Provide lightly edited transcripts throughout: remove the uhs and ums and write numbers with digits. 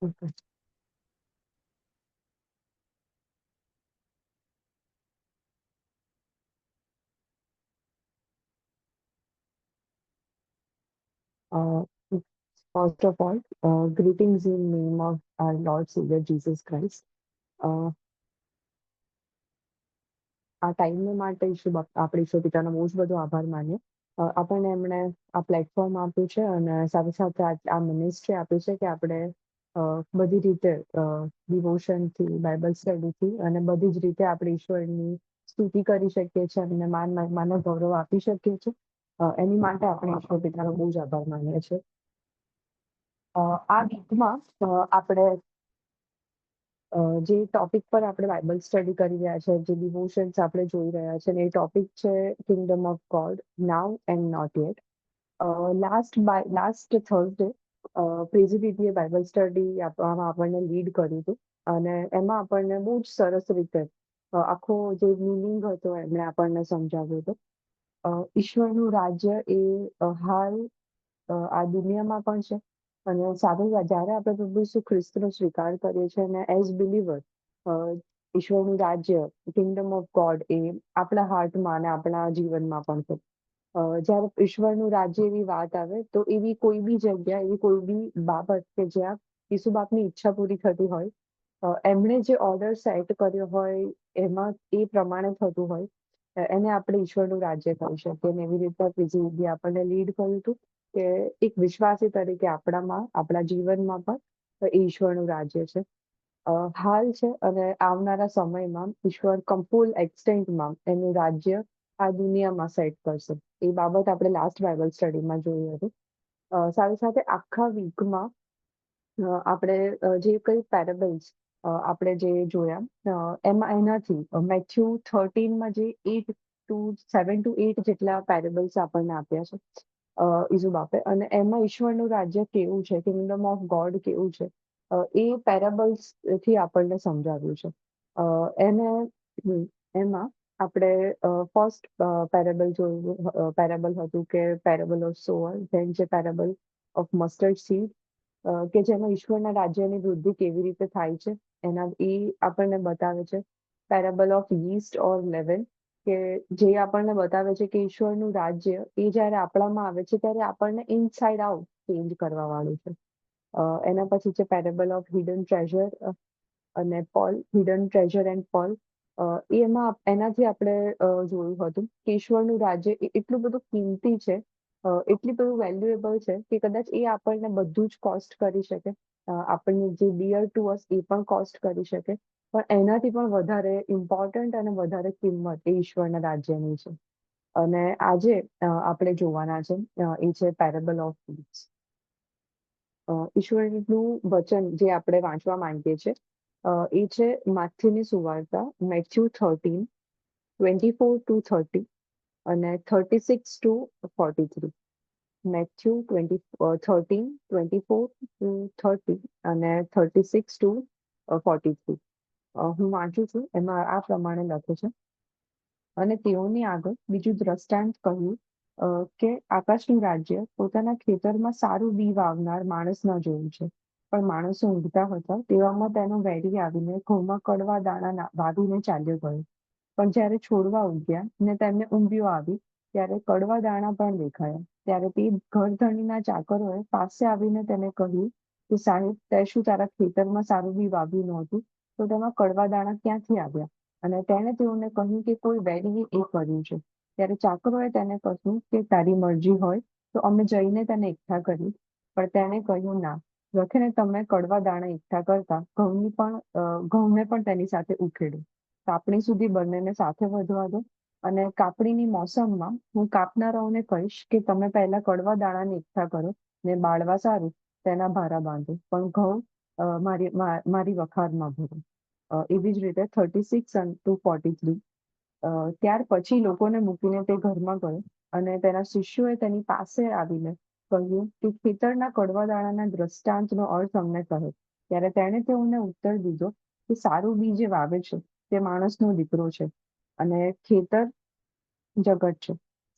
Okay. Uh, First of all, greetings in name of our Lord Savior Jesus Christ. Uh, આ ટાઈમને માટે આપણે ઈશ્વર પિતાનો બહુ જ બધો આભાર માનીએ. આપણને એમણે આ પ્લેટફોર્મ આપ્યું છે અને સાથે સાથે આ મિનિસ્ટ્રી આપી છે કે આપણે બધી રીતે ડિવોશનથી, બાઇબલ સ્ટડીથી અને બધી જ રીતે આપણે ઈશ્વરની સ્તુતિ કરી શકીએ છીએ અને માનવ ગૌરવ આપી શકીએ છીએ. એની માટે આપણે ઈશ્વર પિતાનો બહુ જ આભાર માનીએ છીએ. આ ગીતમાં આપણે જે ટોપિક પર આપણે બાઇબલ સ્ટડી કરી રહ્યા છે, જે ડિવોશન્સ આપણે જોઈ રહ્યા છે, એ ટોપિક છે kingdom of God now and not yet. Last Thursday પ્રેઝિડિટીએ બાઇબલ સ્ટડી આપવામાં આપણને લીડ કર્યું હતું અને એમાં આપણને બહુ જ સરસ રીતે આખો જે મિનિંગ હતો એમણે આપણને સમજાવ્યો હતો. ઈશ્વરનું રાજ્ય એ હાલ આ દુનિયામાં પણ છે અને સાથે જ્યારે આપણે પ્રભુ ઈસુ ખ્રિસ્તનો સ્વીકાર કરીએ છીએ અને એઝ બિલીવર ઈશ્વરનું રાજ્ય કિંગડમ ઓફ ગોડ એ આપણા હાર્ટમાં અને આપણા જીવનમાં પણ છે. જ્યારે ઈશ્વરનું રાજ્ય એવી વાત આવે તો એવી કોઈ બી જગ્યા, એવી કોઈ બી બાબત કે જ્યાં ઈસુ બાપની ઈચ્છા પૂરી થતી હોય, એમણે જે ઓર્ડર સેટ કર્યો હોય એમાં એ પ્રમાણે થતું હોય, એને આપણે ઈશ્વરનું રાજ્ય કહી શકીએ. અને એવી રીતે પ્રીતિ આપણને લીડ કર્યું હતું કે એક વિશ્વાસી તરીકે આપણા જીવનમાં પણ એ ઈશ્વરનું રાજ્ય છે. હાલ છે અને આવનારા સમયમાં ઈશ્વર ફૂલ એક્સટેન્ટમાં એનું રાજ્ય આ દુનિયામાં સેટ કરશે. એ બાબત આપણે લાસ્ટ બાઇબલ સ્ટડીમાં જોઈ હતી. સાથે સાથે આખા વીકમાં આપણે જે કઈ પેરેબલ્સ આપણે જે જોયા એમાં એનાથી મેથ્યુ 13માં જે 7 to 8 જેટલા પેરેબલ્સ આપણને આપ્યા છે ઈસુ બાપે, અને એમાં ઈશ્વરનું રાજ્ય કેવું છે, કિંગડમ ઓફ ગોડ કેવું છે, એ પેરેબલ્સ થી આપણને સમજાવ્યું છે. એમાં આપણે ફર્સ્ટ પેરેબલ હતું કે પેરેબલ ઓફ સોઅર, ધેન છે પેરેબલ ઓફ મસ્ટર્ડ સીડ, કે જેમાં ઈશ્વરના રાજ્યની વૃદ્ધિ કેવી રીતે થાય છે એ આપણને બતાવે છે. પેરેબલ ઓફ યીસ્ટ ઓર લેવન, કે જે આપણને બતાવે છે કે ઈશ્વરનું રાજ્ય એ જ્યારે આપણામાં આવે છે ત્યારે આપણને ઇનસાઇડ આઉટ ચેન્જ કરવા વાળું છે. એના પછી છે પેરેબલ ઓફ હિડન ટ્રેઝર અને pearl, hidden treasure and pearl. એનાથી આપણે જોયું હતું કે ઈશ્વરનું રાજ્ય એટલું બધું કિંમતી છે, એટલી બધું વેલ્યુએબલ છે કે કદાચ એ આપણને બધું જ કોસ્ટ કરી શકે. આપણને જે ડિયર ટુ અસ એ પણ કોસ્ટ કરી શકે, પણ એનાથી પણ વધારે ઇમ્પોર્ટન્ટ અને વધારે કિંમત એ ઈશ્વરના રાજ્યની છે. અને આજે આપણે જોવાના છે એ છે પેરેબલ ઓફ વીડ્સ. ઈશ્વરનું વચન જે આપણે વાંચવા માંગીએ છીએ એ છે માથ્યુની સુવાર્તા, મેથ્યુ 13:24-30 અને 36-43. મેથ્યુ 13:24-30 અને 36-43. હું વાંચું છું. એમાં આ પ્રમાણે લખે છે: અને તેઓની આગળ બીજું દ્રષ્ટાંત કહ્યું કે આકાશનું રાજ્ય પોતાના ખેતરમાં સારું બી વાવનાર માણસના જેવું છે. પણ માણસો ઊંઘતા હતા તેવામાં તેનો વેરી આવીને ઘઉંમાં કડવા દાણા વાવીને ચાલ્યો ગયો. પણ જ્યારે છોડવા ઉગ્યા ને તેમને ઊંઘ્યો આવી, ત્યારે કડવા દાણા પણ દેખાયા. ત્યારે તે ઘરધણીના ચાકરોએ પાસે આવીને તેને કહ્યું કે સાહેબ, તે શું તારા ખેતરમાં સારું બી વાવ્યું નહોતું, તો તેમાં કડવા દાણા ક્યાંથી આવ્યા? અને તેણે તેઓને કહ્યું કે કોઈ વેરીએ એ કર્યું છે. ત્યારે ચાકરોએ તેને કહ્યું કે તારી મરજી હોય તો અમે જઈને તેને એકઠા કરી. પણ તેણે કહ્યું ના, રખીને તમે કડવા દાણા એકઠા કરતા ઘઉંને પણ તેની સાથે ઉખેડો. કાપણી સુધી બંનેને સાથે વધવા દો, અને કાપણીની મોસમમાં હું કાપનારાઓને કહીશ કે તમે પહેલા કડવા દાણાને એકઠા કરો ને બાળવા સારું તેના ભારા બાંધો, પણ ઘઉં મારી વખારમાં ભરો. એવી જ રીતે 36-43. ત્યાર પછી લોકોને મૂકીને તે ઘરમાં ગયો અને તેના શિષ્યોએ તેની પાસે આવીને કહ્યું કે ખેતરના કડવા દાણાના દ્રષ્ટાંતનો અર્થ અમને કહો. ત્યારે તેણે તેઓને ઉત્તર દીધો કે સારું બી જે વાવે છે તે માણસનો દીકરો છે, અને ખેતર જગત છે,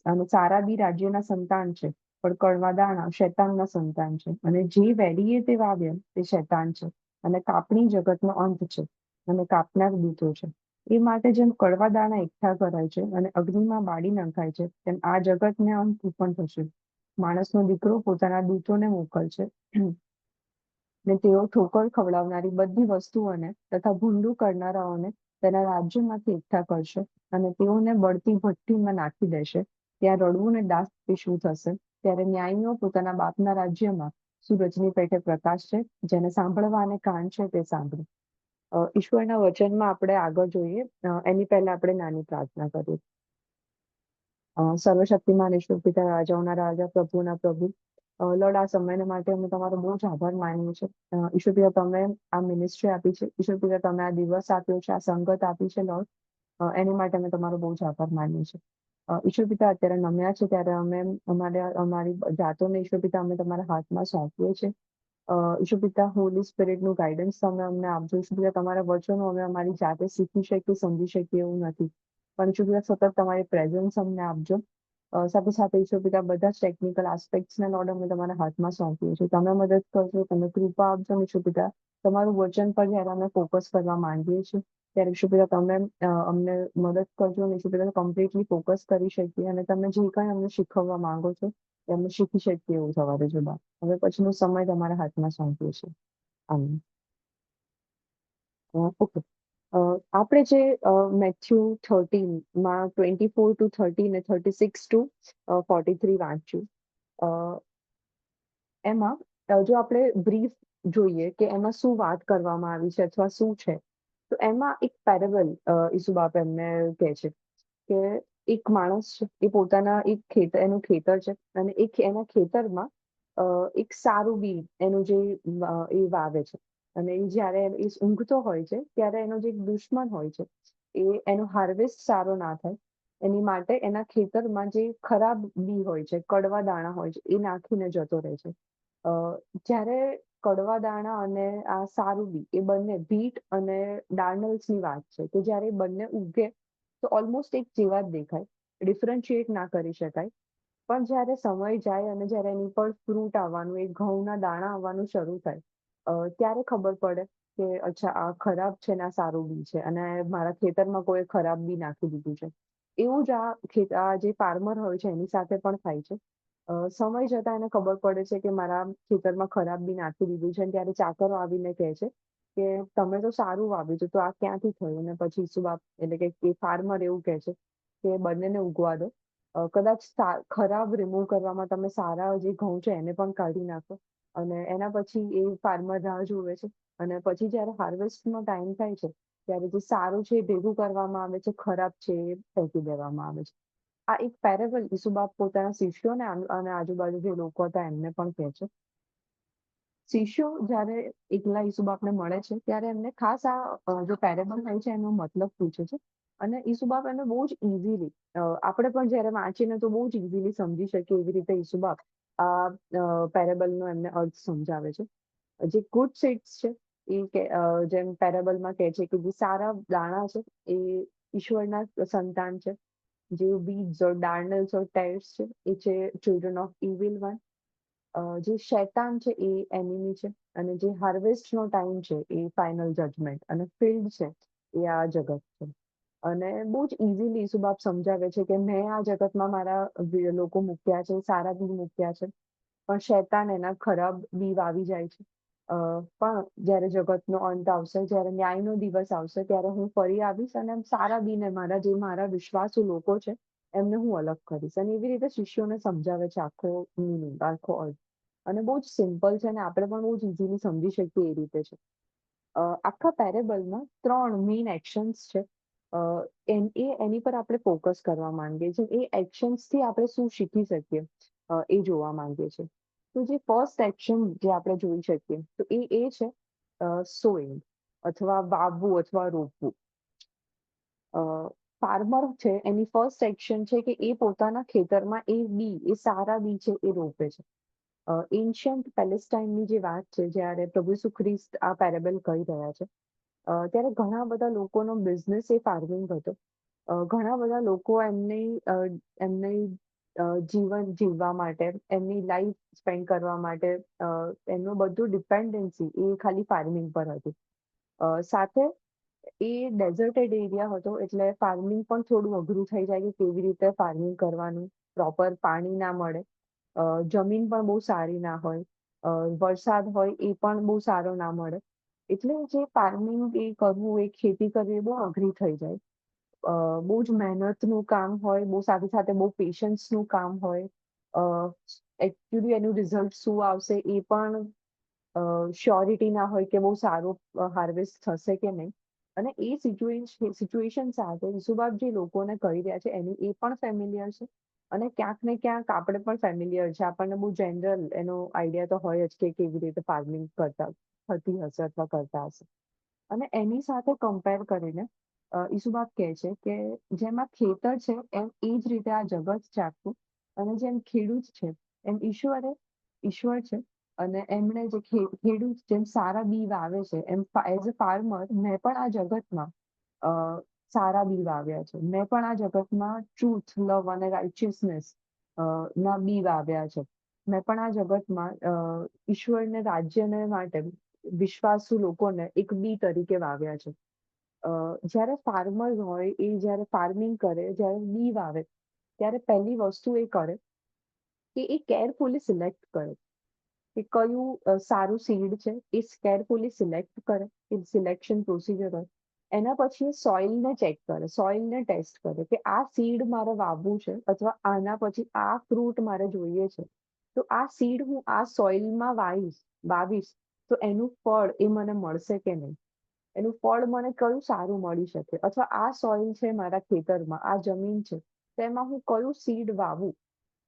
અને સારા બી રાજ્યના સંતાન છે. પણ કડવા દાણા શૈતાનના સંતાન છે, અને જે વેડીએ તે વાવ્યા તે શૈતાન છે, અને કાપણી જગતનો અંત છે, અને કાપનાર દૂતો છે. એ માટે જેમ કડવા દાણા એકઠા કરાય છે અને અગ્નિમાં બાળી નખાય છે, તેમ આ જગતને અંત ઉત્પન્ન થશે. માણસનો દીકરો પોતાના દૂતોને મોકલશે, ને તેઓ ઠોકર ખવડાવનારી બધી વસ્તુઓને તથા ભૂંડું કરનારાઓને તેના રાજ્યમાંથી એકઠા કરશે, અને તેઓને બળતી ભઠ્ઠીમાં નાખી દેશે. ત્યાં રડવું ને દાસ પીસવું થશે. ત્યારે ન્યાયીઓ પોતાના બાપના રાજ્યમાં સૂરજની પેઠે પ્રકાશ છે. જેને સાંભળવા અને કાન છે તે સાંભળે. ઈશ્વરના વચનમાં આપણે આગળ જોઈએ એની પહેલા આપણે નાની પ્રાર્થના કરીએ. સર્વશક્તિમાન ઈશ્વર પિતા, રાજાઓના રાજા, પ્રભુના પ્રભુ, લોર્ડ, આ સમયને માટે અમે તમારો બહુ જ આભાર માનીએ છીએ. ઈશ્વર પિતા, તમે આ મિનિસ્ટ્રી આપી છે. ઈશ્વર પિતા, તમે આ દિવસ આપ્યો છે, આ સંગત આપી છે લોર્ડ, એની માટે અમે તમારો બહુ જ આભાર માનીએ છીએ. ઈશ્વર પિતા, અત્યારે નમ્યા છે ત્યારે અમે અમારી જાતોને ઈશ્વર પિતા અમે તમારા હાથમાં સોંપીએ છીએ. ઈશ્વર પિતા, હોલી સ્પિરિટનું ગાઈડન્સ તમે અમને આપજો. ઈશ્વર પિતા, તમારા વચનો અમે અમારી જાતે શીખી શકીએ, સમજી શકીએ એવું નથી, પણ ઈશ્વર પિતા સતત તમારી પ્રેઝન્સ અમને આપજો. સાથે સાથે ઈશ્વર પિતા, બધા જ ટેકનિકલ આસ્પેક્ટ્સને લોર્ડ અમે તમારા હાથમાં સોંપીએ છીએ. તમે મદદ કરજો, તમે કૃપા આપજો. ઈશ્વર પિતા, તમારું વચન પર જ્યારે અમે ફોકસ કરવા માંગીએ છીએ ત્યારે ઈશ્વર પિતા તમે અમને મદદ કરજો, અને ઈશ્વર પિતા કમ્પ્લીટલી ફોકસ કરી શકીએ, અને તમે જે કંઈ અમને શીખવવા માંગો છો એ અમે શીખી શકીએ એવું થવા દેજો બા. હવે પછીનો સમય તમારા હાથમાં સોંપીએ છીએ. આમીન. ઓકે. આપણે જે મેથ્યુ 13 24 to 30 ને 36 to 43 વાંચ્યું, એમાં જો આપણે બ્રીફ જોઈએ કે એમાં શું વાત કરવામાં આવી છે અથવા શું છે, તો એમાં એક પેરેબલ ઈસુબાપ એમને કહે છે કે એક માણસ છે, એ પોતાના એનું ખેતર છે, અને એના ખેતરમાં એક સારું બી એનું જે એ વાવે છે, અને એ જ્યારે એ ઊંઘતો હોય છે ત્યારે એનો જે દુશ્મન હોય છે એનો હાર્વેસ્ટ સારો ના થાય એની માટે એના ખેતરમાં જે ખરાબ બી હોય છે, કડવા દાણા હોય છે, એ નાખીને જતો રહે છે. જ્યારે કડવા દાણા અને આ સારું બી એ બંને બીટ અને ડાર્નલ્સની વાત છે કે જ્યારે બંને ઉગે તો ઓલમોસ્ટ એક જેવા જ દેખાય, ડિફરન્શિએટ ના કરી શકાય. પણ જ્યારે સમય જાય અને જ્યારે એની પર ફ્રૂટ આવવાનું, એ ઘઉંના દાણા આવવાનું શરૂ થાય, ત્યારે ખબર પડે કે અચ્છા આ ખરાબ છે ને આ સારું બી છે, અને મારા ખેતરમાં કોઈ ખરાબ બી નાખી દીધું છે. એવું જ આ જે ફાર્મર હોય છે એની સાથે પણ થાય છે. સમય જતા એને ખબર પડે છે કે મારા ખેતરમાં ખરાબ બી નાખી દીધું છે, ત્યારે ચાકરો આવીને કહે છે કે તમે તો સારું વાવ્યું છે, તો આ ક્યાંથી થયું? અને પછી ઈસુબાપ એટલે કે ફાર્મર એવું કહે છે કે બંનેને ઉગવા દો. કદાચ ખરાબ રિમૂવ કરવામાં તમે સારા જે ઘઉં છે એને પણ કાઢી નાખો, અને એના પછી એ ફાર્મર રાહ જોવે છે, અને પછી જ્યારે હાર્વેસ્ટનો ટાઈમ થાય છે ત્યારે જે સારું છે એ ભેગું કરવામાં આવે છે, ખરાબ છે એ ફેંકી દેવામાં આવે છે. આ એક પેરેબલ ઈસુબાપ પોતાના શિષ્યોને અને આજુબાજુ જે લોકો હતા એમને પણ કહે છે. શિષ્યો જ્યારે એકલા ઈસુબાપને મળે છે ત્યારે એમને ખાસ આ જો પેરેબલ હોય છે એનો મતલબ પૂછે છે, અને ઈસુબાપ એને બહુ જ ઇઝીલી, આપણે પણ જ્યારે વાંચીને તો બહુ જ ઇઝીલી સમજી શકીએ એવી રીતે ઈસુબાપ આ પેરેબલનો એમને અર્થ સમજાવે છે. જે ગુડ સીડ્સ છે જેમ પેરેબલમાં કહે છે કે જે સારા દાણા છે એ ઈશ્વરના સંતાન છે, જે બીજ ઓર ડાર્નલ્સ ઓર ટેર્સ છે એ છે ચિલ્ડ્રન ઓફ ઇવિલ વન. જે શૈતાન છે એ એનિમી છે, અને જે હાર્વેસ્ટનો ટાઈમ છે એ ફાઇનલ જજમેન્ટ, અને ફિલ્ડ છે એ આ જગત છે. અને બહુ જ ઇઝીલી ઈસુબાપ સમજાવે છે કે મેં આ જગતમાં મારા લોકો મૂક્યા છે, સારા બી મૂક્યા છે, પણ શૈતાન એના ખરાબ બી વાવી જાય છે. પણ જ્યારે જગતનો અંત આવશે, જ્યારે ન્યાયનો દિવસ આવશે, ત્યારે હું ફરી આવીશ અને સારા બીને મારા વિશ્વાસુ લોકો છે એમને હું અલગ કરીશ. અને એવી રીતે શિષ્યોને સમજાવે છે આખો મીનિંગ, આખો અર્થ. અને બહુ જ સિમ્પલ છે, અને આપણે પણ બહુ જ ઇઝીલી સમજી શકીએ એ રીતે છે. આખા પેરેબલમાં 3 મેઇન એક્શન્સ છે. એની પર આપણે ફોકસ કરવા માંગીએ છીએ. એ એક્શન્સથી આપણે શું શીખી શકીએ એ જોવા માંગીએ છીએ. તો જે ફર્સ્ટ એક્શન જે આપણે જોઈ શકીએ તો એ છે સોઈંગ, અથવા વાવવું અથવા રોપવું. ફાર્મર છે એની ફર્સ્ટ એક્શન છે કે એ પોતાના ખેતરમાં એ સારા બી છે એ રોપે છે. એન્શિયન્ટ પેલેસ્ટાઇનની જે વાત છે, જ્યારે પ્રભુ ઈસુ ખ્રિસ્ત આ પેરેબલ કહી રહ્યા છે, ત્યારે ઘણા બધા લોકોનો બિઝનેસ એ ફાર્મિંગ હતો. ઘણા બધા લોકો એમની જીવન જીવવા માટે, એમની લાઈફ સ્પેન્ડ કરવા માટે એમનું બધું ડિપેન્ડન્સી એ ખાલી ફાર્મિંગ પર હતું. સાથે એ ડેઝર્ટેડ એરિયા હતો એટલે ફાર્મિંગ પણ થોડું અઘરું થઈ જાય કે કેવી રીતે ફાર્મિંગ કરવાનું, પ્રોપર પાણી ના મળે, જમીન પણ બહુ સારી ના હોય, વરસાદ હોય એ પણ બહુ સારો ના મળે. એટલે જે ફાર્મિંગ એ કરવું, એ ખેતી કરવી એ બહુ અઘરી થઈ જાય. બહુ જ મહેનતનું કામ હોય, બહુ સાથે સાથે બહુ પેશન્સનું કામ હોય. એકચ્યુઅલી એનું રિઝલ્ટ શું આવશે એ પણ શ્યોરિટી ના હોય કે બહુ સારું હાર્વેસ્ટ થશે કે નહીં. અને એ સિચ્યુએશન સાથે ઈસુબાગ જે લોકોને કહી રહ્યા છે એની એ પણ ફેમિલિયર છે. અને ક્યાંક ને ક્યાંક આપણે પણ ફેમિલિયર છે. આપણને બહુ જનરલ એનો આઈડિયા તો હોય જ કે કેવી રીતે ફાર્મિંગ કરતા થતી હશે અથવા કરતા હશે. અને એની સાથે કમ્પેર કરીને ઈસુબાગ કહે છે કે જેમાં ખેતર છે એમ એ જ રીતે આ જગત છે આખું. અને જેમ ખેડૂત છે એમ ઈશ્વર છે. અને એમણે જે ખેડૂત જેમ સારા બી વાવે છે એમ એઝ અ ફાર્મર મેં પણ આ જગતમાં અ, સારા બી વાવ્યા છે. મેં પણ આ જગતમાં ટ્રુથ, લવ અને રાઇચિયસનેસ ના બી વાવ્યા છે. મેં પણ આ જગતમાં ઈશ્વરને રાજ્યને માટે વિશ્વાસુ લોકોને એક બી તરીકે વાવ્યા છે. જ્યારે ફાર્મર હોય એ જ્યારે ફાર્મિંગ કરે, જ્યારે બી વાવે, ત્યારે પહેલી વસ્તુ એ કરે કે એ કેરફુલી સિલેક્ટ કરે કે કયું સારું સીડ છે. એ કેરફુલી સિલેક્ટ કરે, એ સિલેક્શન પ્રોસિજર હોય. એના પછી સોઇલને ચેક કરે, સોઇલને ટેસ્ટ કરે કે આ સીડ મારે વાવવું છે અથવા આના પછી આ ફ્રૂટ મારે જોઈએ છે. તો આ સીડ હું આ સોઇલમાં વાવીશ તો એનું ફળ એ મને મળશે કે નહીં. એનું ફળ મને કયું સારું મળી શકે, અથવા આ સોઇલ છે મારા ખેતરમાં, આ જમીન છે, તેમાં હું કયું સીડ વાવું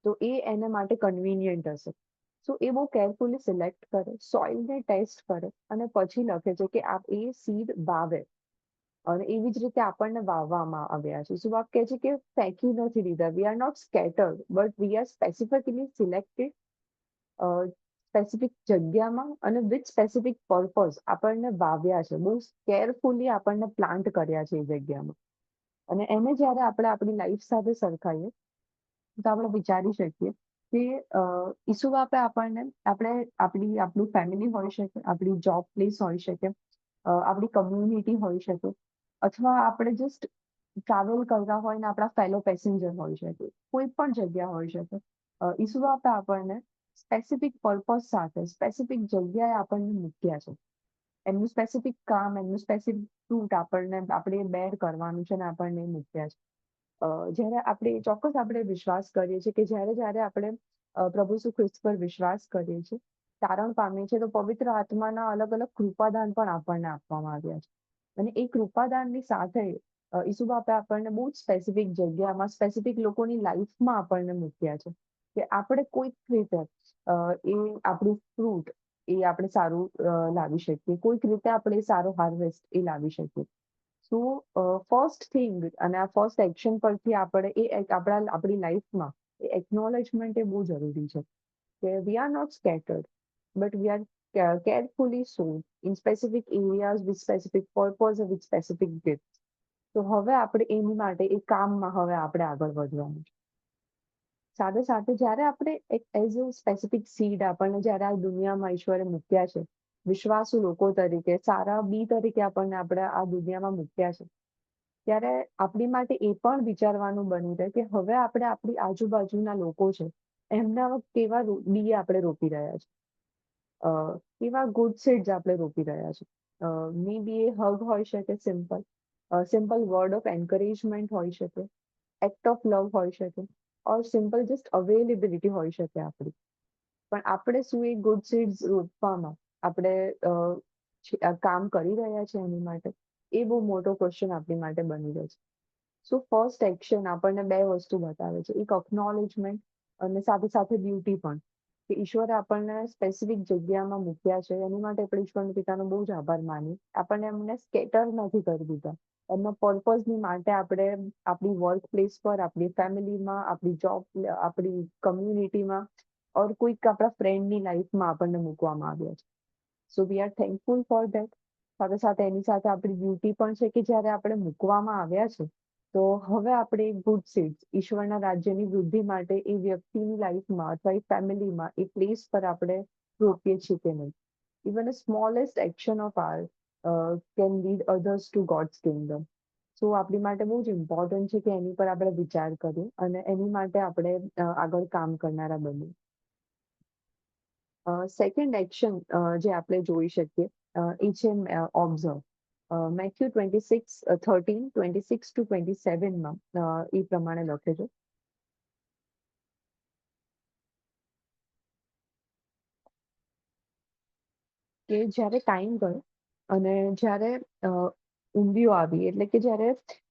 તો એ એને માટે કન્વીનિયન્ટ હશે. સો એ બહુ કેરફુલી સિલેક્ટ કરે, સોઇલને ટેસ્ટ કરે અને પછી લખે છે કે આ એ સીડ વાવે. અને એવી જ રીતે આપણને વાવવામાં આવ્યા છે. શું કહે છે કે ફેંકી નથી દીધા. We are not scattered but we are specifically selected specific જગ્યામાં અને વિથ સ્પેસિફિક પર્પઝ આપણને વાવ્યા છે. બહુ કેરફુલી આપણને પ્લાન્ટ કર્યા છે એ જગ્યામાં. અને એને જ્યારે આપણે આપણી લાઈફ સાથે સરખાઈએ તો આપણે વિચારી શકીએ કે ઈસુબાપે આપણને આપણું ફેમિલી હોઈ શકે, આપણી જોબ પ્લેસ હોઈ શકે, આપણી કમ્યુનિટી હોઈ શકે, અથવા આપણે જસ્ટ ટ્રાવેલ કરતા હોય ને આપણા ફેલો પેસેન્જર હોઈ શકે, કોઈ પણ જગ્યા હોઈ શકે. ઈસુબાપે આપણને સ્પેસિફિક પર્પઝ સાથે સ્પેસિફિક જગ્યાએ આપણને મૂક્યા છે. એમનું સ્પેસિફિક કામ, એમનું સ્પેસિફિક ફ્રૂટ આપણે બેર કરવાનું છે ને આપણને મૂક્યા છે. જ્યારે આપણે વિશ્વાસ કરીએ છીએ કે જ્યારે આપણે પ્રભુ ઈસુ ખ્રિસ્ત પર વિશ્વાસ કરીએ છીએ, તારણ પામીએ છીએ, તો પવિત્ર આત્માના અલગ અલગ કૃપાદાન પણ આપણને આપવામાં આવ્યા છે. અને એ કૃપાદાનની સાથે ઈસુબાપે આપણને બહુ જ સ્પેસિફિક જગ્યામાં, સ્પેસિફિક લોકોની લાઈફમાં આપણને મૂક્યા છે કે આપણે કોઈક રીતે એ આપણું ફ્રૂટ એ આપણે સારું લાવી શકીએ, કોઈક રીતે આપણે સારો હાર્વેસ્ટ એ લાવી શકીએ. સો ફર્સ્ટ થિંગ અને આ ફર્સ્ટ એક્શન પરથી આપણે આપણી લાઈફમાં એ એકનોલેજમેન્ટ એ બહુ જરૂરી છે કે we are not scattered but we are carefully sown in specific areas with specific purpose and with specific gifts. તો હવે આપણે એની માટે એ કામમાં હવે આપણે આગળ વધવાનું છે. સાથે સાથે જ્યારે આપણે એક એઝ અ સ્પેસિફિક સીડ આપણને જ્યારે આ દુનિયામાં ઈશ્વરે મૂક્યા છે, વિશ્વાસુ લોકો તરીકે, સારા બી તરીકે આપણે આ દુનિયામાં મૂક્યા છે, ત્યારે આપણી માટે એ પણ વિચારવાનું બની રહે કે હવે આપણે આપણી આજુબાજુના લોકો છે એમના કેવા બી આપણે રોપી રહ્યા છે, કેવા ગુડ સીડ્સ આપણે રોપી રહ્યા છે. મે બી એ હગ હોઈ શકે, સિમ્પલ વર્ડ ઓફ એન્કરેજમેન્ટ હોઈ શકે, એક્ટ ઓફ લવ હોઈ શકે, ઓર સિમ્પલ જસ્ટ અવેલેબિલિટી હોઈ શકે આપણી. પણ આપણે શું એ ગુડ સીડ્સ રોપવામાં આપણે કામ કરી રહ્યા છે એની માટે, એ બહુ મોટો ક્વેશ્ચન આપણી માટે બની રહ્યો છે. સો ફર્સ્ટ એક્શન આપણને બે વસ્તુ બતાવે છે, એક અકનોલેજમેન્ટ અને સાથે સાથે ડ્યુટી પણ, કે ઈશ્વરે આપણને સ્પેસિફિક જગ્યામાં મૂક્યા છે. એની માટે આપણે ઈશ્વરના પિતાનો બહુ જ આભાર માનીએ. આપણને એમને સ્કેટર નથી કરી દીધા. એમના પર્પઝની માટે આપણે આપણી વર્ક પ્લેસ પર, આપણી ફેમિલીમાં, આપણી જોબ, આપણી કમ્યુનિટીમાં ઓર કોઈક આપણા ફ્રેન્ડની લાઈફમાં આપણને મૂકવામાં આવ્યા છે. So we are thankful for that. સાથે સાથે એની સાથે આપણી ડ્યુટી પણ છે કે જ્યારે આપણે મૂકવામાં આવ્યા છે તો હવે આપણે ગુડ સીડ્સ ઈશ્વરના રાજ્યની વૃદ્ધિ માટે એ વ્યક્તિની લાઈફમાં અથવા એ ફેમિલીમાં એ પ્લેસ પર આપણે રોપીએ છીએ કે નહીં. Even a smallest action of our can lead others to God's kingdom. So આપણી માટે બહુ જ ઇમ્પોર્ટન્ટ છે કે એની પર આપણે વિચાર કરીએ અને એની માટે આપણે આગળ કામ કરનારા બનીએ. સેકન્ડ એક્શન જે આપણે જોઈ શકીએ એ છે ઓબ્ઝર્વ. મેથ્યુ 26:13, 26-27માં એ પ્રમાણે લખે છે કે જ્યારે ટાઈમ ગયો અને જ્યારે ઊંધિયું આવી એટલે કે જ્યારે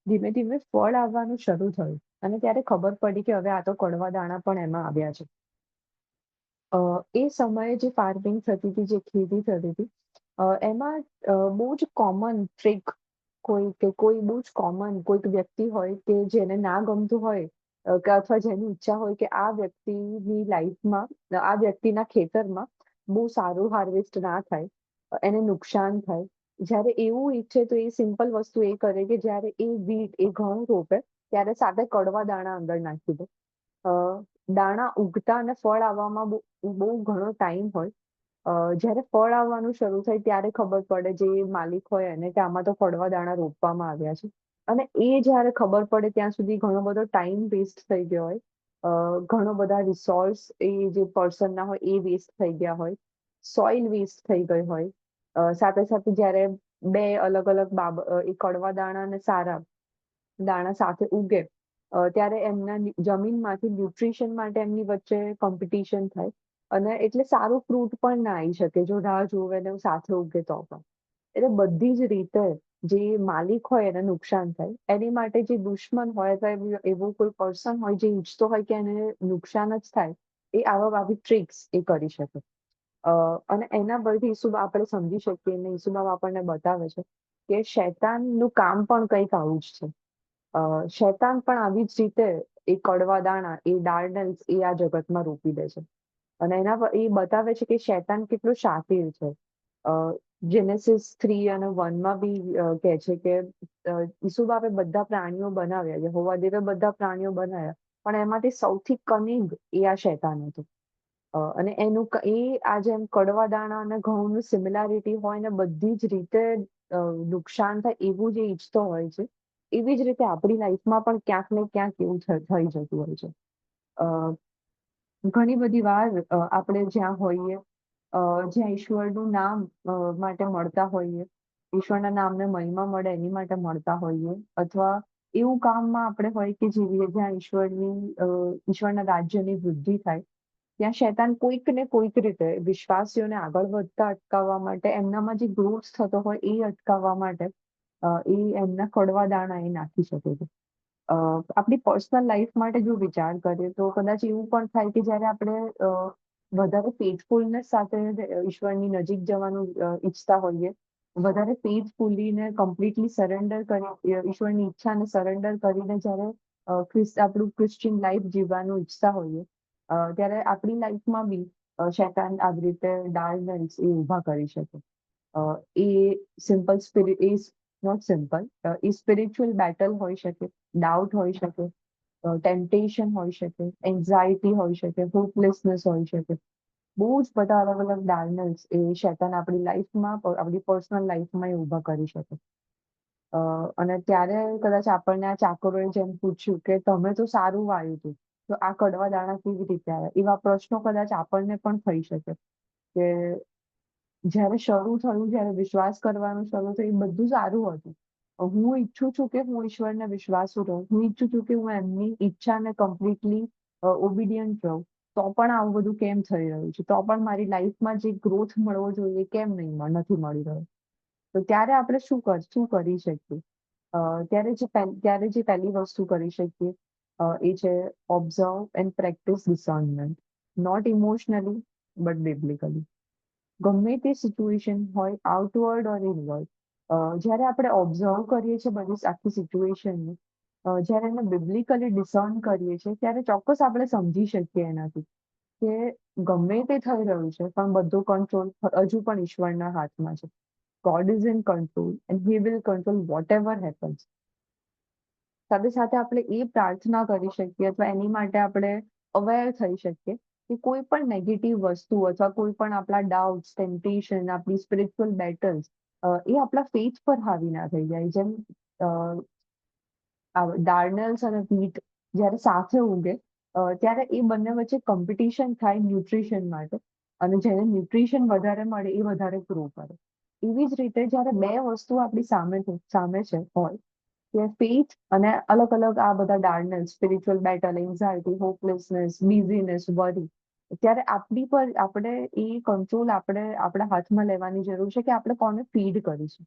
ધીમે ધીમે ફળ આવવાનું શરૂ થયું અને ત્યારે ખબર પડી કે હવે આ તો કડવા દાણા પણ એમાં આવ્યા છે. એ સમયે જે ફાર્મિંગ થતી હતી, જે ખેતી થતી હતી, એમાં બહુ જ કોમન ટ્રિક કોઈ બહુ જ કોમન કોઈક વ્યક્તિ હોય કે જેને ના ગમતું હોય કે અથવા જેની ઈચ્છા હોય કે આ વ્યક્તિની લાઈફમાં, આ વ્યક્તિના ખેતરમાં બહુ સારું હાર્વેસ્ટ ના થાય, એને નુકસાન થાય. જ્યારે એવું ઈચ્છે તો એ સિમ્પલ વસ્તુ એ કરે કે જ્યારે એ ઘઉં રોપે ત્યારે સાથે કડવા દાણા અંદર નાખી દે. અ, દાણા ઉગતા અને ફળ આવવામાં બહુ ઘણો ટાઈમ હોય. જ્યારે ફળ આવવાનું શરૂ થાય ત્યારે ખબર પડે જે માલિક હોય એને કે આમાં તો કડવા દાણા રોપવામાં આવ્યા છે. અને એ જ્યારે ખબર પડે ત્યાં સુધી ઘણો બધો ટાઈમ વેસ્ટ થઈ ગયો હોય. ઘણો બધા રિસોર્સ એ જે પર્સનના હોય એ વેસ્ટ થઈ ગયા હોય. સોઇલ વેસ્ટ થઈ ગઈ હોય. સાથે સાથે જ્યારે બે અલગ અલગ એ કડવા દાણા અને સારા દાણા સાથે ઉગે ત્યારે એમના જમીનમાંથી ન્યુટ્રિશન માટે એમની વચ્ચે કોમ્પિટિશન થાય અને એટલે સારું ફ્રૂટ પણ ના આવી શકે જો રાહ જોવે ને સાથે ઉગે તો પણ. એટલે બધી જ રીતે જે માલિક હોય એને નુકસાન થાય. એની માટે જે દુશ્મન હોય અથવા એવું કોઈ પર્સન હોય જે ઈચ્છતો હોય કે એને નુકસાન જ થાય, એ આવી ટ્રિક્સ એ કરી શકે. અને એના પરથી ઈસુબા આપણે સમજી શકીએ અને ઈસુબા આપણને બતાવે છે કે શૈતાનનું કામ પણ કંઈક આવું જ છે. શૈતાન પણ આવી જ રીતે એ કડવા દાણા, એ ડાર્ડલ્સ એ આ જગતમાં રોપી દે છે. અને એના પર એ બતાવે છે કે શૈતાન કેટલું શાતિર છે. જેનેસિસ 3 અને 1માં બી કહે છે કે ઈસુબાપે બધા પ્રાણીઓ બનાવ્યા, યહોવા દેવે બધા પ્રાણીઓ બનાવ્યા, પણ એમાંથી સૌથી કનિંગ એ આ શૈતાન હતું. અને આ જેમ કડવા દાણા અને ઘઉંનું સિમિલારિટી હોય ને બધી જ રીતે નુકસાન થાય એવું જે ઈચ્છતો હોય છે, એવી જ રીતે આપણી લાઈફમાં પણ ક્યાંક ને ક્યાંક એવું થઈ જતું હોય છે. અ, ઘણી બધી વાર આપણે જ્યાં હોઈએ, જ્યાં ઈશ્વરનું નામ માટે મળતા હોઈએ, ઈશ્વરના નામને મહિમા મળે એની માટે મળતા હોઈએ, અથવા એવું કામમાં આપણે હોય કે જ્યાં ઈશ્વરના રાજ્યની વૃદ્ધિ થાય, ત્યાં શૈતાન કોઈક ને કોઈક રીતે વિશ્વાસીઓને આગળ વધતા અટકાવવા માટે, એમનામાં જે ગ્રોથ થતો હોય એ અટકાવવા માટે એ એમના કડવા દાણા એ નાખી શકે છે. આપણી પર્સનલ લાઈફ માટે જો વિચાર કરીએ તો કદાચ એવું પણ થાય કે જ્યારે આપણે વધારે ફેથફુલનેસ સાથે ઈશ્વરની નજીક જવાનું ઈચ્છતા હોઈએ, વધારે ફેથફુલી ને કમ્પ્લીટલી સરેન્ડર કરી ઈશ્વરની ઈચ્છાને સરેન્ડર કરીને જ્યારે આપણું ક્રિશ્ચિયન લાઈફ જીવવાનું ઈચ્છતા હોઈએ, ત્યારે આપણી લાઈફમાં બી શૈતાન આવી રીતે ડાર્કનેસ એ ઊભા કરી શકે. એ સિમ્પલ સ્પિરિટ એ નોટ સિમ્પલ, એ સ્પિરિચ્યુઅલ બેટલ હોઈ શકે, ડાઉટ હોઈ શકે, ટેમ્પટેશન હોઈ શકે, એન્ઝાયટી હોઈ શકે, હોપલેસનેસ હોઈ શકે. બહુ જ બધા અલગ અલગ ડાર્કનેસ એ શૈતાન આપણી લાઈફમાં, આપણી પર્સનલ લાઈફમાં એ ઊભા કરી શકે. અને ત્યારે કદાચ આપણને આ ચાકરોએ જેમ પૂછ્યું કે તમે તો સારું વાવ્યું હતું, તો આ કડવા દાણા કેવી રીતે આવ્યા? એવા પ્રશ્નો કદાચ આપણને પણ થઈ શકે કે જ્યારે શરૂ થયું, જ્યારે વિશ્વાસ કરવાનું શરૂ થયું, એ બધું સારું હતું. હું ઈચ્છું છું કે હું ઈશ્વરને વિશ્વાસુ રહું. હું ઈચ્છું છું કે હું એમની ઈચ્છાને કમ્પ્લીટલી ઓબિડિયન્ટ રહું. તો પણ આવું બધું કેમ થઈ રહ્યું છે? તો પણ મારી લાઈફમાં જે ગ્રોથ મળવો જોઈએ કેમ નથી મળી રહ્યો? તો ત્યારે આપણે શું કરી શકીએ? ત્યારે જે પહેલી વસ્તુ કરી શકીએ એ છે observe and practice discernment, not emotionally but biblically. ગમે તે સિચ્યુએશન હોય, આઉટવર્ડ ઓર ઇનવર્ડ, જ્યારે આપણે ઓબ્ઝર્વ કરીએ છીએ બધી આખી સિચ્યુએશનને, જ્યારે એને બિબ્લિકલી ડિસર્ન કરીએ છીએ, ત્યારે ચોક્કસ આપણે સમજી શકીએ એનાથી કે ગમે તે થઈ રહ્યું છે પણ બધું કંટ્રોલ હજુ પણ ઈશ્વરના હાથમાં છે. God is in control and he will control whatever happens. સાથે સાથે આપણે એ પ્રાર્થના કરી શકીએ અથવા એની માટે આપણે અવેર થઈ શકીએ કે કોઈ પણ નેગેટિવ વસ્તુ અથવા કોઈ પણ આપણા ડાઉટ્સ, ટેમ્પટેશન, આપણી સ્પિરિચ્યુઅલ બેટલ્સ એ આપણા ફેથ પર હાવી ના થઈ જાય. જેમ ડાર્નલ્સ અને વ્હીટ જ્યારે સાથે ઉગે ત્યારે એ બંને વચ્ચે કોમ્પિટિશન થાય ન્યુટ્રિશન માટે, અને જેને ન્યુટ્રિશન વધારે મળે એ વધારે ગ્રો કરે. એવી જ રીતે જ્યારે બે વસ્તુ આપણી સામે છે હોય, કે ફેથ અને અલગ અલગ આ બધા ડાર્નલ્સ, સ્પિરિચ્યુઅલ બેટલ, એન્ઝાયટી, હોપલેસનેસ, બિઝીનેસ, વરી, ત્યારે આપણે એ કંટ્રોલ આપણા હાથમાં લેવાની જરૂર છે કે આપણે કોને ફીડ કરીશું,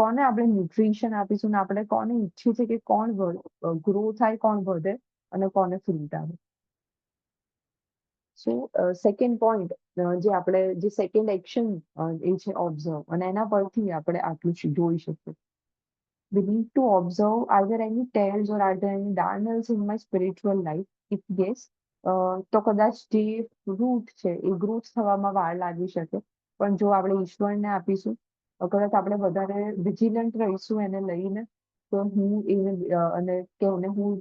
કોને આપણે ન્યુટ્રિશન આપીશું, ને આપણે કોને ઈચ્છીએ છીએ કે કોણ ગ્રો થાય, કોણ વધે અને કોને ફ્રૂટ આવે. સો સેકન્ડ પોઈન્ટ જે સેકન્ડ એક્શન એ છે ઓબ્ઝર્વ, અને એના પરથી આપણે આટલું જોઈ શકીએ. We need to observe, are there any tails or are there any darnels in my spiritual life? If yes, તો કદાચ જે રૂટ છે એ ગ્રોથ થવામાં વાર લાગી શકે. પણ જો આપણે ઈશ્વરને આપીશું, કદાચ આપણે વધારે વિજિલન્ટ રહીશું એને લઈને, તો એને હું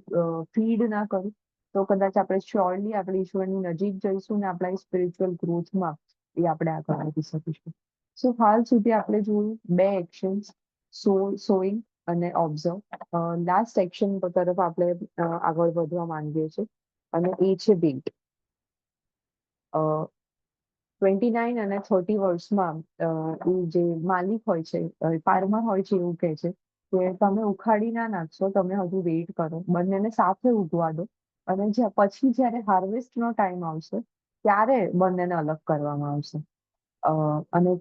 ફીડ ના કરું, તો કદાચ આપણે શ્યોરલી આપણે ઈશ્વરની નજીક જઈશું ને આપણા સ્પિરિચ્યુઅલ ગ્રોથમાં એ આપણે આગળ વધી શકીશું. સો હાલ સુધી આપણે જોયું બે એક્શન્સ, સોઈંગ અને ઓબ્ઝર્વ. લાસ્ટ એક્શન તરફ આપણે આગળ વધવા માંગીએ છીએ, અને એ છે વેઇટ. 29 અને 30 વર્ષમાં એ જે માલિક હોય છે, ફાર્મર હોય છે, એવું કહે છે કે તમે ઉખાડી ના નાખશો, તમે હજુ વેઇટ કરો, બંનેને સાથે ઉગવા દો, અને પછી જ્યારે હાર્વેસ્ટનો ટાઈમ આવશે ત્યારે બંનેને અલગ કરવામાં આવશે. અને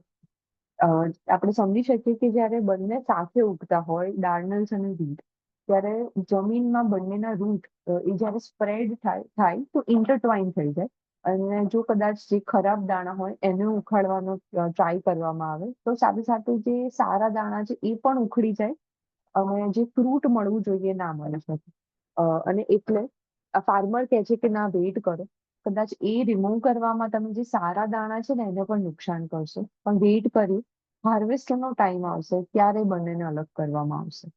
આપણે સમજી શકીએ કે જ્યારે બંને સાથે ઉગતા હોય, ડાર્નલ્સ અને વીટ, ત્યારે જમીનમાં બંનેના રૂટ એ જ્યારે સ્પ્રેડ થાય તો ઇન્ટરટ્વાઇન થઈ જાય, અને જો કદાચ જે ખરાબ દાણા હોય એને ઉખાડવાનો ટ્રાય કરવામાં આવે તો સાથે સાથે જે સારા દાણા છે એ પણ ઉખડી જાય, અને જે ફ્રૂટ મળવું જોઈએ ના મળી શકે. અને એટલે ફાર્મર કહે છે કે ના, વેઇટ કરો, કદાચ એ રિમૂવ કરવામાં તમે જે સારા દાણા છે ને એને પણ નુકસાન કરશો, પણ વેઇટ કરી હાર્વેસ્ટનો ટાઈમ આવશે ત્યારે બંનેને અલગ કરવામાં આવશે.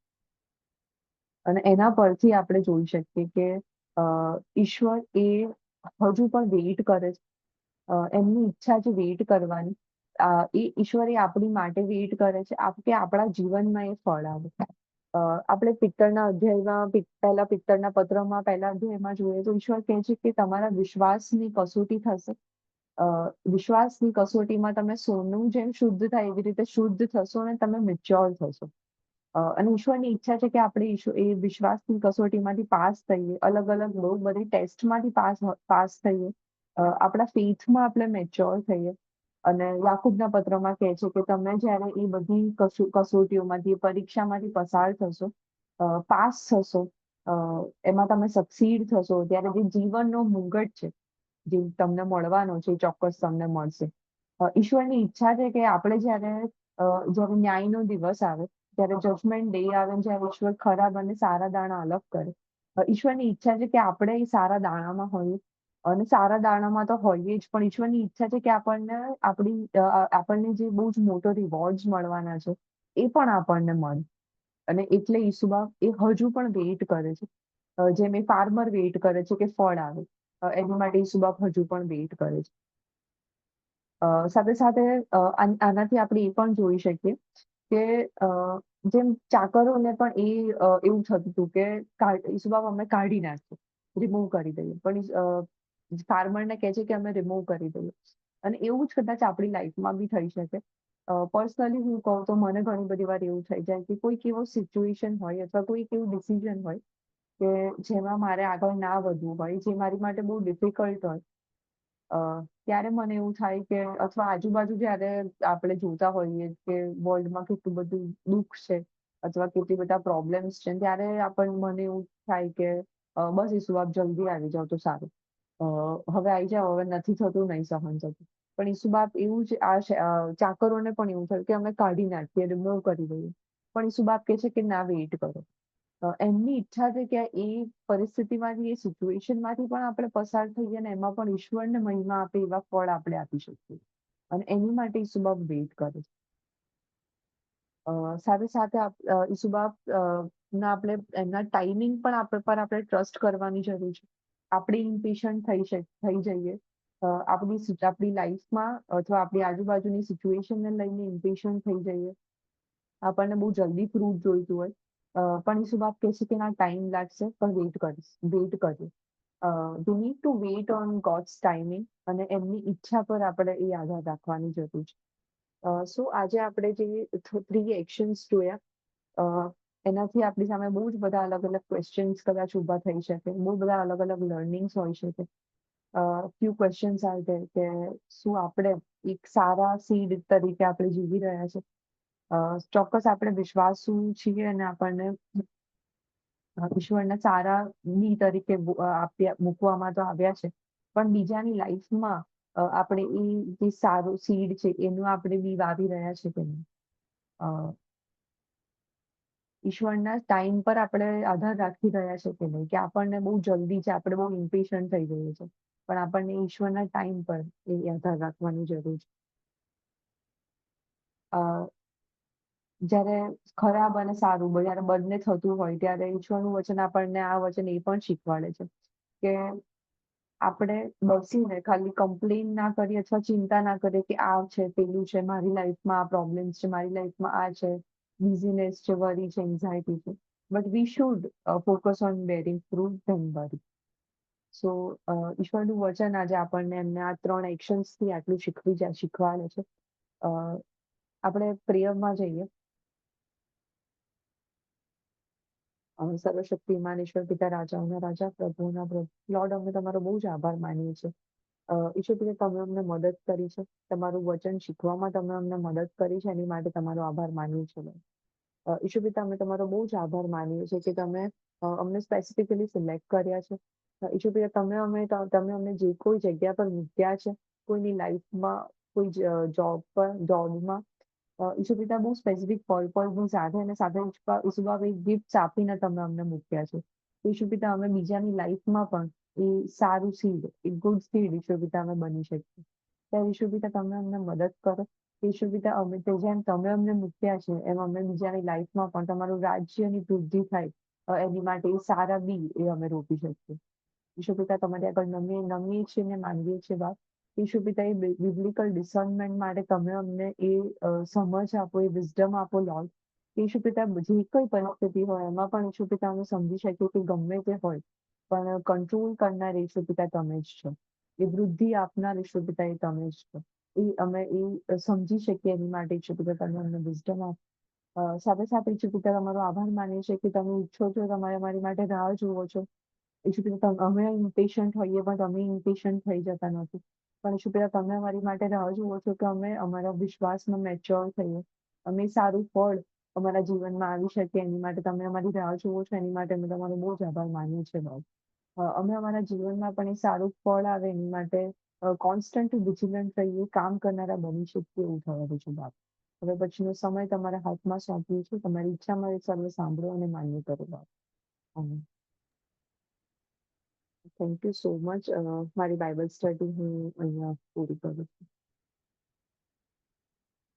અને એના પરથી આપણે જોઈ શકીએ કે ઈશ્વર એ હજુ પણ વેઇટ કરે છે. એમની ઈચ્છા છે વેઇટ કરવાની. એ ઈશ્વર એ આપણી માટે વેઇટ કરે છે કે આપણા જીવનમાં એ ફળ આવે. આપણે પિત્તળના અધ્યાયમાં પિત્તળના પત્રમાં પહેલા અધ્યાયમાં જોઈએ તો ઈશ્વર કહે છે કે તમારા વિશ્વાસની કસોટી થશે. વિશ્વાસની કસોટીમાં તમે સોનું જેમ શુદ્ધ થાય એવી રીતે શુદ્ધ થશો અને તમે મેચ્યોર થશો. અને ઈશ્વરની ઈચ્છા છે કે આપણે એ વિશ્વાસની કસોટીમાંથી પાસ થઈએ, અલગ અલગ બહુ બધી ટેસ્ટમાંથી પાસ થઈએ, આપણા ફેથમાં આપણે મેચ્યોર થઈએ. અને યાકૂબના પત્રમાં કહે છે કે તમે જ્યારે એ બધી કસોટીઓમાંથી, પરીક્ષામાંથી પસાર થશો, પાસ થશો, એમાં તમે સક્સીડ થશો, ત્યારે જે જીવનનો મુગટ છે જે તમને મળવાનો છે એ ચોક્કસ તમને મળશે. ઈશ્વરની ઈચ્છા છે કે આપણે જ્યારે ન્યાયનો દિવસ આવે, જ્યારે જજમેન્ટ ડે આવે, જ્યારે ઈશ્વર ખરાબ અને સારા દાણા અલગ કરે, ઈશ્વરની ઈચ્છા છે કે આપણે એ સારા દાણામાં હોઈએ. અને સારા દાણામાં તો હોઈએ જ, પણ ઈશ્વરની ઈચ્છા છે કે આપણને જે બહુ જ મોટો રિવોર્ડ્સ મળવાના છે એ પણ આપણને મળે. અને એટલે ઈસુબા એ હજુ પણ વેઇટ કરે છે, જેમ એ ફાર્મર વેઇટ કરે છે કે ફળ આવે, એની માટે ઈસુબાપ હજુ પણ વેઇટ કરે છે. સાથે સાથે આનાથી આપણે એ પણ જોઈ શકીએ કે જેમ ચાકરોને પણ એવું થતું હતું કે ઈસુબાપ અમે કાઢી નાખીએ, રિમૂવ કરી દઈએ, પણ ફાર્મરને કહે છે કે અમે રિમૂવ કરી દઈએ. અને એવું જ કદાચ આપણી લાઈફમાં બી થઈ શકે. પર્સનલી હું કહું તો મને ઘણી બધી વાર એવું થઈ જાય કે કોઈક એવો સિચ્યુએશન હોય અથવા કોઈક એવું ડિસિઝન હોય કે જેમાં મારે આગળ ના વધવું હોય, જે મારી માટે બહુ ડિફિકલ્ટ હોય, ત્યારે મને એવું થાય કે, અથવા આજુબાજુ જ્યારે આપણે જોતા હોઈએ કે વર્લ્ડમાં કેટલું બધું દુઃખ છે અથવા કેટલી બધા પ્રોબ્લેમ્સ છે, ત્યારે મને એવું થાય કે બસ ઈસુબાપ જલ્દી આવી જાવ તો સારું, હવે આવી જાવ, હવે નથી થતું, નહીં સહન થતું. પણ ઈસુબાપ એવું જ ચાકરોને પણ એવું થયું કે અમે કાઢી નાખીએ, રિમૂવ કરી દઈએ, પણ ઈસુબાપ કહે છે કે ના, વેઇટ કરો. એમની ઈચ્છા છે કે એ પરિસ્થિતિમાંથી, એ સિચ્યુએશનમાંથી પણ આપણે પસાર થઈએ અને એમાં પણ ઈશ્વરને મહિમા આપે એવા ફળ આપણે આપી શકીએ. અને એની માટે ઈસુબાપ વેઇટ કરે છે. સાથે સાથે ઈસુબા ના આપણે એમના ટાઈમિંગ પણ આપણે ટ્રસ્ટ કરવાની જરૂર છે. આપણે ઇમ્પેશન્ટ થઈ જઈએ. આપણી લાઈફમાં અથવા આપણી આજુબાજુની સિચ્યુએશનને લઈને ઇમ્પેશન્ટ થઈ જઈએ. આપણને બહુ જલ્દી ફ્રૂટ જોઈતું હોય. પણ ઈસુબા કહે છે કે ના, ટાઈમ લાગશે પણ વેઇટ કરીએ. You need to wait on God's timing, અને એમની ઈચ્છા પર આપણે એ આધાર રાખવાની જરૂર છે. સો આજે આપણે જે 3 એક્શન્સ જોયા, અ, એનાથી આપણી સામે બહુ જ બધા અલગ અલગ ક્વેશ્ચન્સ કદાચ ઊભા થઈ શકે, બહુ બધા અલગ અલગ લર્નિંગ્સ હોઈ શકે. ફ્યુ ક્વેશ્ચન્સ આર ધેર કે શું આપણે એક સારા સીડ તરીકે આપણે જીવી રહ્યા છે? ચોક્કસ આપણે વિશ્વાસુ છીએ અને આપણને ઈશ્વરના સારા બી તરીકે મૂકવામાં તો આવ્યા છે. પણ બીજાની લાઈફમાં આપણે એ જે સારું સીડ છે એનું આપણે બી વાવી રહ્યા છે કે નહીં? અ, ઈશ્વરના ટાઈમ પર આપણે આધાર રાખી રહ્યા છે કે નહીં? કે આપણને બહુ જલ્દી છે, આપણે બહુ ઇમ્પેશન્ટ થઈ જઈએ છે. પણ આપણને ઈશ્વરના ટાઈમ પર એ આધાર રાખવાની જરૂર છે. જ્યારે ખરાબ અને સારું જ્યારે બંને થતું હોય ત્યારે ઈશ્વરનું વચન આપણને આ વચન એ પણ શીખવાડે છે કે આપણે બેસીને ખાલી કમ્પ્લેન ના કરીએ અથવા ચિંતા ના કરીએ કે આ છે, પેલું છે, મારી લાઈફમાં આ પ્રોબ્લેમ્સ છે, મારી લાઈફમાં આ છે, બિઝીનેસ છે, વરી છે, એન્ઝાયટી છે. But we should focus on bearing fruit than worry. So ઈશ્વરનું વચન આજે આપણને એમને આ 3 એક્શન્સથી આટલું શીખવાડે છે. અ, આપણે પ્રેયરમાં જઈએ. સર્વશક્તિમાન ઈશ્વર પિતા, રાજાઓના રાજા, પ્રભુઓના પ્રભુ, લોર્ડ, અમે તમારો બહુ જ આભાર માનીએ છીએ. ઈશ્વર પિતા, તમે અમને મદદ કરી છે. તમારું વચન શીખવામાં તમે અમને મદદ કરી છે, એની માટે તમારો આભાર માનીએ છીએ. ઈશ્વર પિતા, અમે તમારો બહુ જ આભાર માનીએ છીએ કે તમે અમને સ્પેસિફિકલી સિલેક્ટ કર્યા છે. ઈશ્વર પિતા, તમે અમને જે કોઈ જગ્યા પર મૂક્યા છે, કોઈની લાઈફમાં, કોઈ જોબમાં, ઈશ્વર પિતા, બહુ સ્પેસિફિક પર્પઝની સાથે અને સાથે ઈશ્વર ગિફ્ટ્સ આપીને તમે અમને મૂક્યા છે. ઈશ્વર પિતા, અમે બીજાની લાઈફમાં પણ એ સારું સીડ, એ ગુડ સીડ ઈશ્વર પિતા અમે બની શકીએ. ત્યારે ઈશ્વર પિતા, તમે અમને મદદ કરો. ઈશ્વર પિતા, જેમ તમે અમને મૂક્યા છે એમ અમે બીજાની લાઈફમાં પણ તમારું રાજ્યની વૃદ્ધિ થાય, એની માટે એ સારા બી એ અમે રોપી શકીએ. ઈશ્વર પિતા, તમારી આગળ નમીએ છીએ ને માંગીએ છીએ બાપ. ઈશ્વર પિતા, એ બિબ્લિકલ ડિસર્નમેન્ટ માટે તમે અમને એ સમજ આપો, એ વિઝડમ આપો લોર્ડ. ઈશ્વર પિતા, જે કોઈ પરિસ્થિતિ હોય એમાં પણ ઈશ્વર પિતા અમે સમજી શકીએ કે ગમે તે હોય, પણ કંટ્રોલ કરનાર ઈશ્વર પિતા તમે જ છો. એ વૃદ્ધિ આપનાર ઈશ્વર પિતા એ તમે જ છો. અમે સમજી શકીએ એની માટે ઈશ્વર પિતા તમે અમને વિઝડમ આપો. સાથે સાથે ઈશ્વર પિતા, તમારો આભાર માનીએ છીએ કે તમે ઈચ્છો છો, તમારે અમારી માટે રાહ જુઓ છો. ઈશ્વર પિતા, અમે ઇમ્પેશન્ટ હોઈએ પણ તમે ઇમ્પેશન્ટ થઈ જતા નથી. પણ ઈશ્વર પિતા, તમે અમારી માટે રાહ જુઓ છો કે અમે અમારા વિશ્વાસમાં મેચ્યોર થઈએ. અમે સારું ફળ અમારા જીવનમાં આવી શકે એની માટે તમે અમારી રાહ જુઓ છો, એની માટે અમે તમારો બહુ જ આભાર માનીએ છીએ બાપ. અમે અમારા જીવનમાં પણ એ સારું ફળ આવે એની માટે કોન્સ્ટન્ટ વિજિલન્ટ રહીએ, કામ કરનારા બની શકીએ એવું થવા દેજો બાપ. હવે પછીનો સમય તમારા હાથમાં સોંપીએ છીએ. તમારી ઈચ્છા મારી સર્વ સાંભળો અને માન્ય કરો બાપ. આમીન. Thank you so much. મારી બાઇબલ સ્ટડી હું અહીંયા પૂરી કરું છું.